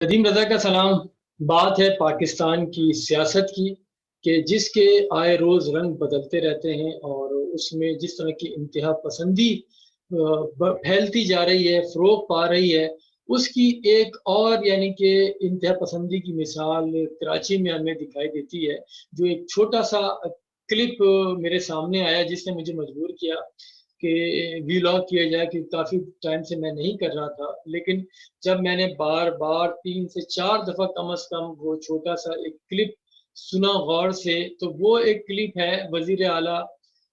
ندیم رضا کا سلام۔ بات ہے پاکستان کی سیاست کی کہ جس کے آئے روز رنگ بدلتے رہتے ہیں اور اس میں جس طرح کی انتہا پسندی پھیلتی جا رہی ہے، فروغ پا رہی ہے، اس کی ایک اور یعنی کہ انتہا پسندی کی مثال کراچی میں ہمیں دکھائی دیتی ہے۔ جو ایک چھوٹا سا کلپ میرے سامنے آیا جس نے مجھے مجبور کیا کہ ویلاگ کیا جائے، کہ کافی ٹائم سے میں نہیں کر رہا تھا، لیکن جب میں نے بار بار 3 سے 4 دفعہ کم از کم وہ چھوٹا سا ایک کلپ سنا غور سے، تو وہ ایک کلپ ہے وزیر اعلیٰ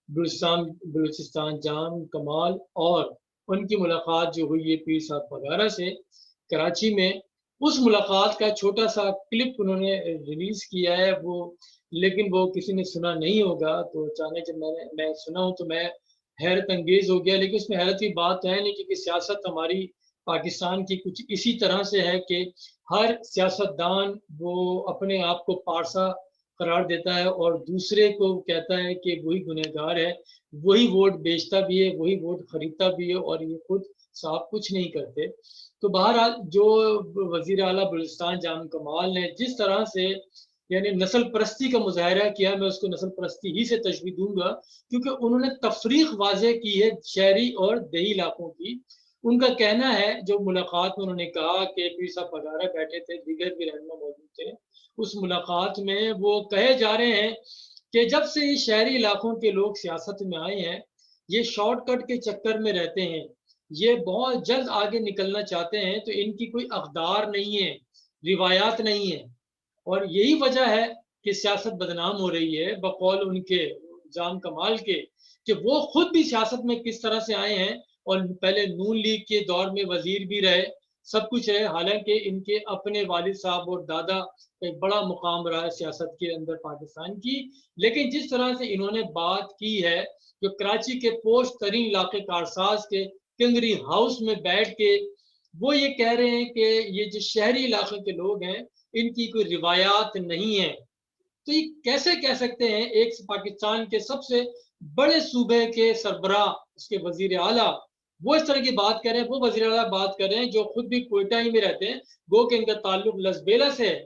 بلوچستان جام کمال اور ان کی ملاقات جو ہوئی ہے پیر صاحب پگارا سے کراچی میں۔ اس ملاقات کا چھوٹا سا کلپ انہوں نے ریلیز کیا ہے وہ، لیکن وہ کسی نے سنا نہیں ہوگا، تو اچانک جب میں سنا ہوں تو میں حیرت انگیز ہو گیا۔ لیکن اس میں حیرت کی بات ہے نہیں، کیونکہ سیاست ہماری پاکستان کی کچھ اسی طرح سے ہے کہ ہر سیاستدان وہ اپنے آپ کو پارسا قرار دیتا ہے اور دوسرے کو کہتا ہے کہ وہی گنہگار ہے، وہی ووٹ بیچتا بھی ہے، وہی ووٹ خریدتا بھی ہے، اور یہ خود صاحب کچھ نہیں کرتے۔ تو بہرحال جو وزیر اعلیٰ بلوچستان جام کمال نے جس طرح سے یعنی نسل پرستی کا مظاہرہ کیا، میں اس کو نسل پرستی ہی سے تشبیہ دوں گا، کیونکہ انہوں نے تفریق واضح کی ہے شہری اور دیہی علاقوں کی۔ ان کا کہنا ہے، جو ملاقات میں انہوں نے کہا کہ پیر صاحب پگارا بیٹھے تھے، دیگر بھی رہنما موجود تھے، اس ملاقات میں وہ کہے جا رہے ہیں کہ جب سے یہ شہری علاقوں کے لوگ سیاست میں آئے ہیں، یہ شارٹ کٹ کے چکر میں رہتے ہیں، یہ بہت جلد آگے نکلنا چاہتے ہیں، تو ان کی کوئی اقدار نہیں ہے، روایات نہیں ہے، اور یہی وجہ ہے کہ سیاست بدنام ہو رہی ہے، بقول ان کے جام کمال کے، کہ وہ خود بھی سیاست میں کس طرح سے آئے ہیں اور پہلے نون لیگ کے دور میں وزیر بھی رہے، سب کچھ ہے، حالانکہ ان کے اپنے والد صاحب اور دادا ایک بڑا مقام رہا ہے سیاست کے اندر پاکستان کی۔ لیکن جس طرح سے انہوں نے بات کی ہے، جو کراچی کے پوش ترین علاقے کارساز کے کنگری ہاؤس میں بیٹھ کے وہ یہ کہہ رہے ہیں کہ یہ جو شہری علاقے کے لوگ ہیں ان کی کوئی روایات نہیں ہے، تو یہ کیسے کہہ سکتے ہیں ایک پاکستان کے سب سے بڑے صوبے کے سربراہ، اس کے وزیر اعلیٰ، وہ اس طرح کی بات کر رہے ہیں، وہ وزیر اعلیٰ بات کر رہے ہیں جو خود بھی کوئٹہ ہی میں رہتے ہیں، گو کہ ان کا تعلق لسبیلا سے ہے،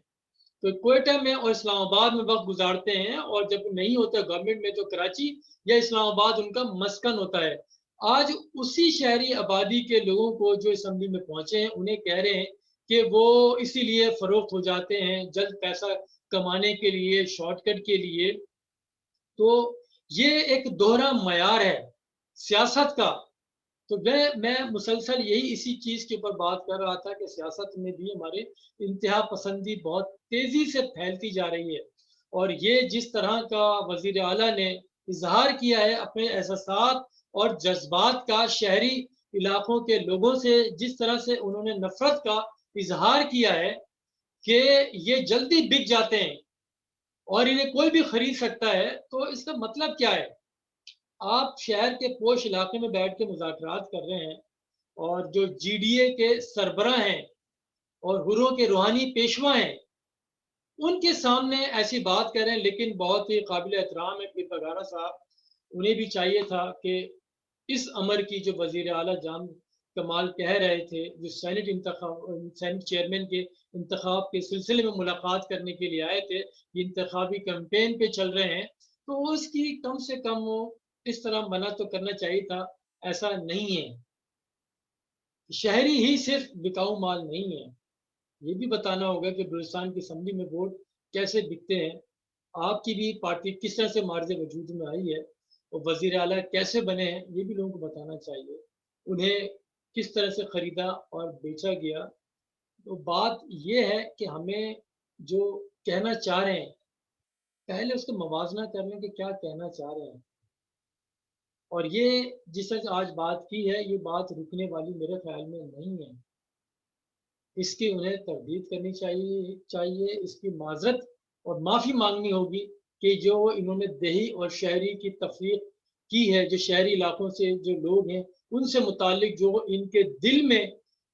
تو کوئٹہ میں اور اسلام آباد میں وقت گزارتے ہیں، اور جب نہیں ہوتا گورنمنٹ میں تو کراچی یا اسلام آباد ان کا مسکن ہوتا ہے۔ آج اسی شہری آبادی کے لوگوں کو جو اسمبلی میں پہنچے ہیں انہیں کہہ رہے ہیں کہ وہ اسی لیے فروخت ہو جاتے ہیں جلد پیسہ کمانے کے لیے، شارٹ کٹ کے لیے۔ تو یہ ایک دوہرا معیار ہے سیاست کا۔ تو میں مسلسل یہی اسی چیز کے اوپر بات کر رہا تھا کہ سیاست میں بھی ہمارے انتہا پسندی بہت تیزی سے پھیلتی جا رہی ہے، اور یہ جس طرح کا وزیر اعلیٰ نے اظہار کیا ہے اپنے احساسات اور جذبات کا، شہری علاقوں کے لوگوں سے جس طرح سے انہوں نے نفرت کا اظہار کیا ہے کہ یہ جلدی بک جاتے ہیں اور انہیں کوئی بھی خرید سکتا ہے، تو اس کا مطلب کیا ہے؟ آپ شہر کے پوش علاقے میں بیٹھ کے مذاکرات کر رہے ہیں، اور جو جی ڈی اے کے سربراہ ہیں اور حروں کے روحانی پیشوا ہیں ان کے سامنے ایسی بات کر رہے ہیں، لیکن بہت ہی قابل احترام ہے پیر پگارا صاحب، انہیں بھی چاہیے تھا کہ اس امر کی جو وزیر اعلیٰ جام کمال کہہ رہے تھے، جو سینٹ چیئرمین کے انتخاب کے سلسلے میں ملاقات کرنے کے لیے آئے تھے، یہ انتخابی کیمپین پہ چل رہے ہیں، تو اس کی کم سے کم وہ اس طرح منع تو کرنا چاہیے تھا۔ ایسا نہیں ہے، شہری ہی صرف بکاؤ مال نہیں ہے، یہ بھی بتانا ہوگا کہ بلوچستان کی اسمبلی میں ووٹ کیسے بکتے ہیں، آپ کی بھی پارٹی کس طرح سے مارز وجود میں آئی ہے، اور وزیر اعلیٰ کیسے بنے ہیں یہ بھی لوگوں کو بتانا چاہیے، انہیں کس طرح سے خریدا اور بیچا گیا۔ تو بات یہ ہے کہ ہمیں جو کہنا چاہ رہے ہیں پہلے اس کو موازنہ کر لیں کہ کیا کہنا چاہ رہے ہیں، اور یہ جس طرح آج بات کی ہے یہ بات رکنے والی میرے خیال میں نہیں ہے، اس کی انہیں تردید کرنی چاہیے، اس کی معذرت اور معافی مانگنی ہوگی کہ جو انہوں نے دیہی اور شہری کی تفریق کی ہے، جو شہری علاقوں سے جو لوگ ہیں ان سے متعلق جو ان کے دل میں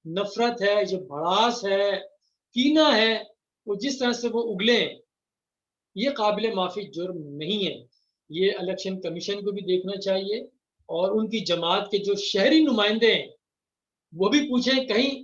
نفرت ہے، جو بھڑاس ہے، کینہ ہے، وہ جس طرح سے وہ اگلے ہیں، یہ قابل معافی جرم نہیں ہے۔ یہ الیکشن کمیشن کو بھی دیکھنا چاہیے، اور ان کی جماعت کے جو شہری نمائندے ہیں وہ بھی پوچھیں کہیں